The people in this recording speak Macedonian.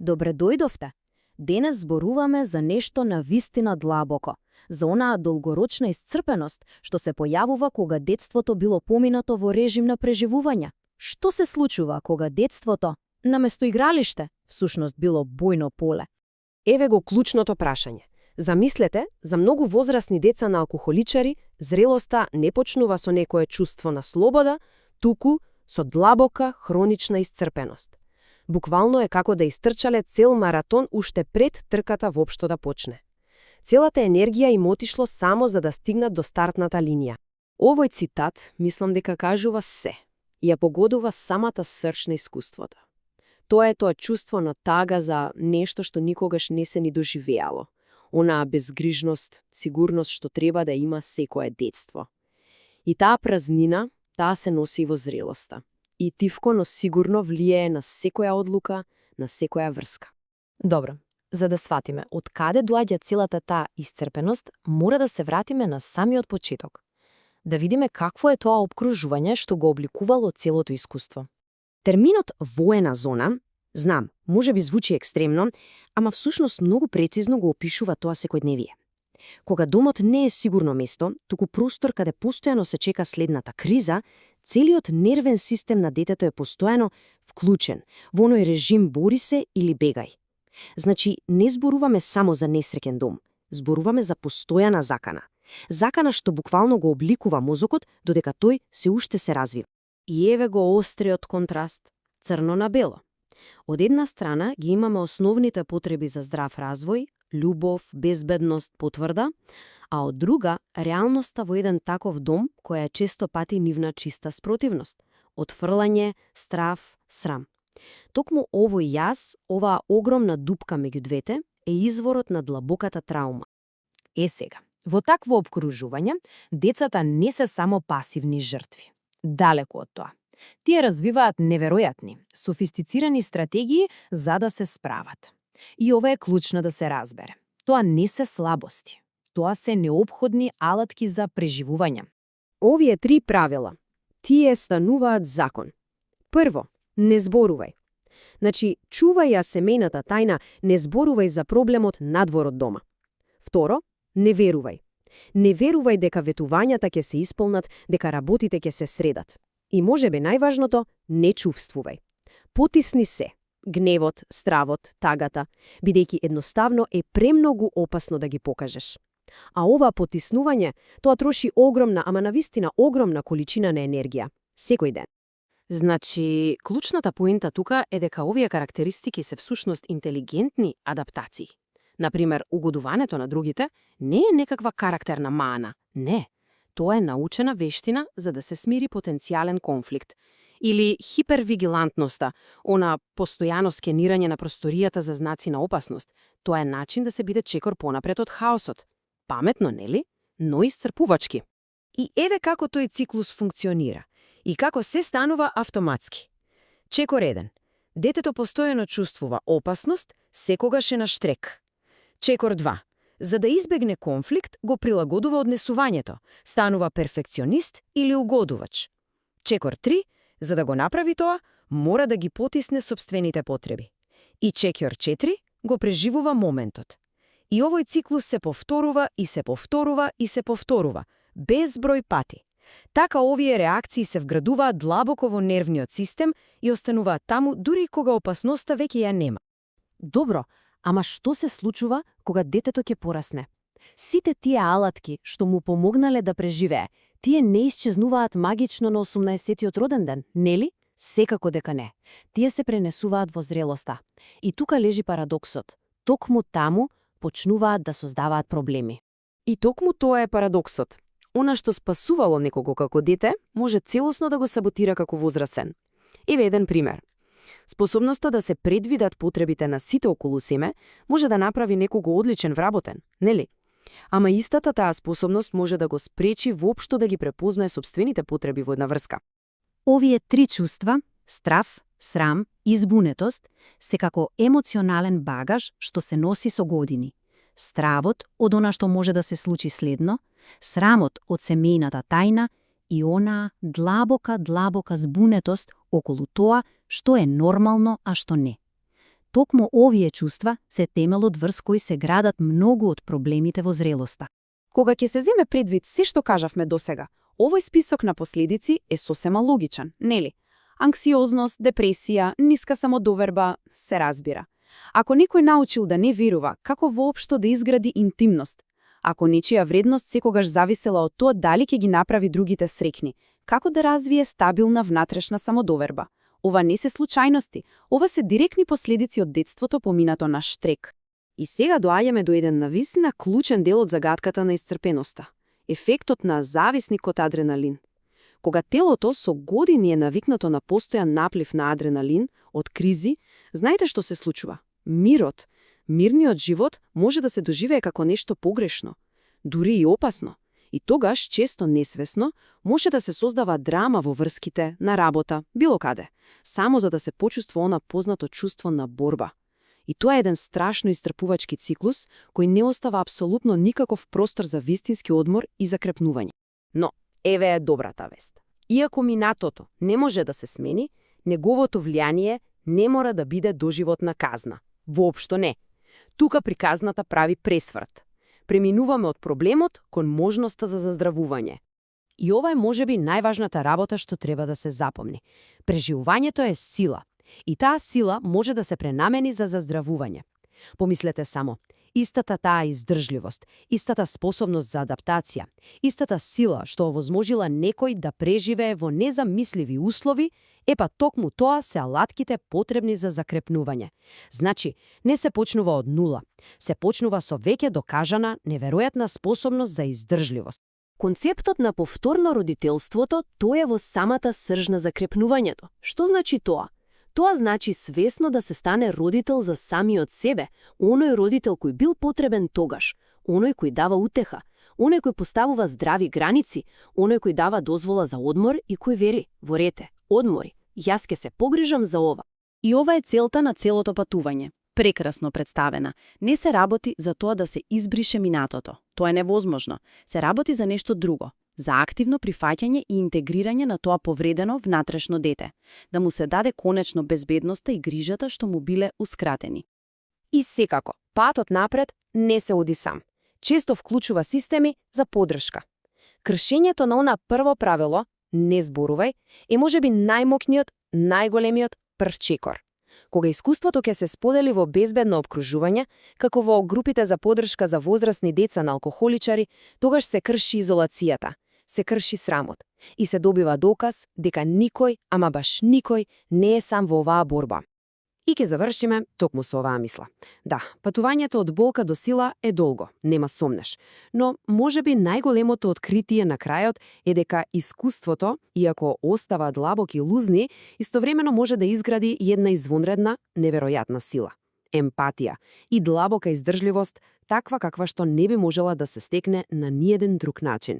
Добре дојдовте. Денес зборуваме за нешто навистина длабоко, за онаа долгорочна исцрпеност што се појавува кога детството било поминато во режим на преживување. Што се случува кога детството, наместо игралиште, всушност било бојно поле? Еве го клучното прашање. Замислете, за многу возрастни деца на алкохоличари, зрелоста не почнува со некое чувство на слобода, туку со длабока хронична исцрпеност. Буквално е како да истрчале цел маратон уште пред трката воопшто да почне. Целата енергија им отишло само за да стигнат до стартната линија. Овој цитат, мислам дека кажува се. Ја погодува самата срж на искуството. Тоа е тоа чувство на тага за нешто што никогаш не се ни доживеало. Онаа безгрижност, сигурност што треба да има секое детство. И таа празнина, таа се носи во зрелоста. И тивко, но сигурно влијае на секоја одлука, на секоја врска. Добро, за да сватиме од каде доаѓа целата таа исцрпеност, мора да се вратиме на самиот почеток. Да видиме какво е тоа опкружување што го обликувало целото искуство. Терминот воена зона, знам, може би звучи екстремно, ама всушност многу прецизно го опишува тоа секојдневие. Кога домот не е сигурно место, туку простор каде постојано се чека следната криза, целиот нервен систем на детето е постојано вклучен во оној режим бори се или бегај. Значи, не зборуваме само за несреќен дом, зборуваме за постојана закана. Закана што буквално го обликува мозокот додека тој се уште се развива. И еве го остриот контраст, црно на бело. Од една страна ги имаме основните потреби за здрав развој, љубов, безбедност, потврда, а од друга реалноста во еден таков дом која е често пати нивна чиста спротивност, отфрлање, страв, срам. Токму овој јаз, оваа огромна дупка меѓу двете, е изворот на длабоката траума. Сега, во такво опкружување, децата не се само пасивни жртви. Далеку од тоа. Тие развиваат неверојатни, софистицирани стратегии за да се справат. И ова е клучно да се разбере. Тоа не се слабости. Тоа се неопходни алатки за преживување. Овие 3 правила, тие стануваат закон. Прво, не зборувај. Значи, чувај ја семејната тајна, не зборувај за проблемот надвор од дома. Второ, не верувај. Не верувај дека ветувањата ќе се исполнат, дека работите ќе се средат. И можеби најважното, не чувствувај. Потисни се. Гневот, стравот, тагата, бидејќи едноставно е премногу опасно да ги покажеш. А ова потиснување, тоа троши огромна, ама навистина огромна количина на енергија, секој ден. Значи, клучната поинта тука е дека овие карактеристики се всушност интелигентни адаптации. Например, угодувањето на другите не е некаква карактерна мана, не. Тоа е научена вештина за да се смири потенцијален конфликт. Или хипервигилантноста, она постојано скенирање на просторијата за знаци на опасност. Тоа е начин да се биде чекор понапред од хаосот. Паметно, нели? Но исцрпувачки. И еве како тој циклус функционира. И како се станува автоматски. Чекор 1. Детето постојано чувствува опасност, секогаш е на штрек. Чекор 2. За да избегне конфликт, го прилагодува однесувањето, станува перфекционист или угодувач. Чекор 3. За да го направи тоа, мора да ги потисне сопствените потреби. И чекор 4. Го преживува моментот. И овој циклус се повторува и се повторува и се повторува, безброј пати. Така овие реакции се вградуваат длабоко во нервниот систем и остануваат таму дури кога опасноста веќе ја нема. Добро, ама што се случува кога детето ќе порасне? Сите тие алатки што му помогнале да преживее, тие не исчезнуваат магично на 18-тиот роден ден, нели? Секако дека не. Тие се пренесуваат во зрелоста. И тука лежи парадоксот. Токму таму почнуваат да создаваат проблеми. И токму тоа е парадоксот. Она што спасувало некого како дете, може целосно да го саботира како возрасен. Еве еден пример. Способноста да се предвидат потребите на сите околу себе може да направи некого одличен вработен, нели? Ама истата таа способност може да го спречи воопшто да ги препознае сопствените потреби во една врска. Овие 3 чувства, страв, срам и збунетост, се како емоционален багаж што се носи со години. Стравот од она што може да се случи следно, срамот од семејната тајна и онаа длабока збунетост околу тоа што е нормално, а што не. токму овие чувства се темелот врз кој се градат многу од проблемите во зрелоста. Кога ќе се земе предвид се што кажавме досега, овој список на последици е сосема логичен, нели? Анксиозност, депресија, ниска самодоверба, се разбира. Ако некој научил да не верува, како воопшто да изгради интимност? Ако нечија вредност секогаш зависела од тоа дали ќе ги направи другите среќни, како да развие стабилна внатрешна самодоверба? Ова не се случајности, ова се директни последици од детството поминато на штрек. И сега доаѓаме до еден навистина клучен дел од загадката на исцрпеноста. Ефектот на зависникот адреналин. Кога телото со години е навикнато на постојан наплив на адреналин од кризи, знаете што се случува? Мирниот живот може да се доживее како нешто погрешно, дури и опасно. И тогаш, често несвесно, може да се создава драма во врските, на работа, било каде, само за да се почувства она познато чувство на борба. И тоа е еден страшно истрпувачки циклус, кој не остава апсолутно никаков простор за вистински одмор и закрепнување. Но, еве е добрата вест. Иако минатото не може да се смени, неговото влијание не мора да биде доживотна казна. Воопшто не. Тука приказната прави пресврт. Преминуваме од проблемот кон можноста за заздравување. И ова е можеби најважната работа што треба да се запомни. Преживувањето е сила. И таа сила може да се пренамени за заздравување. Помислете само, истата таа издржливост, истата способност за адаптација, истата сила што овозможила некој да преживее во незамисливи услови, епа токму тоа се алатките потребни за закрепнување. Значи, не се почнува од нула, се почнува со веќе докажана неверојатна способност за издржливост. Концептот на повторно родителството, тоа е во самата срж на закрепнувањето. Што значи тоа? Тоа значи свесно да се стане родител за самиот себе, оној родител кој бил потребен тогаш, оној кој дава утеха, оној кој поставува здрави граници, оној кој дава дозвола за одмор и кој вери, ворете, одмори, јас ке се погрижам за ова. И ова е целта на целото патување. Прекрасно представена. Не се работи за тоа да се избрише минатото. Тоа е невозможно. Се работи за нешто друго. За активно прифаќање и интегрирање на тоа повредено внатрешно дете. Да му се даде конечно безбедноста и грижата што му билеускратени. И секако, патот напред не се оди сам. Често вклучува системи за поддршка. Кршењето на она прво правило, не зборувај, е можеби најмокниот, најголемиот првчекор. Кога искуството ќе се сподели во безбедно обкружување, како во групите за поддршка за возрастни деца на алкохоличари, тогаш се крши изолацијата, се крши срамот и се добива доказ дека никој, ама баш никој, не е сам во оваа борба. И ќе завршиме токму со оваа мисла. Да, патувањето од болка до сила е долго, нема сомнеш, но можеби најголемото откритие на крајот е дека искуството, иако остава длабоки лузни, истовремено може да изгради една извонредна, неверојатна сила. Емпатија и длабока издржливост, таква каква што не би можела да се стекне на ниеден друг начин.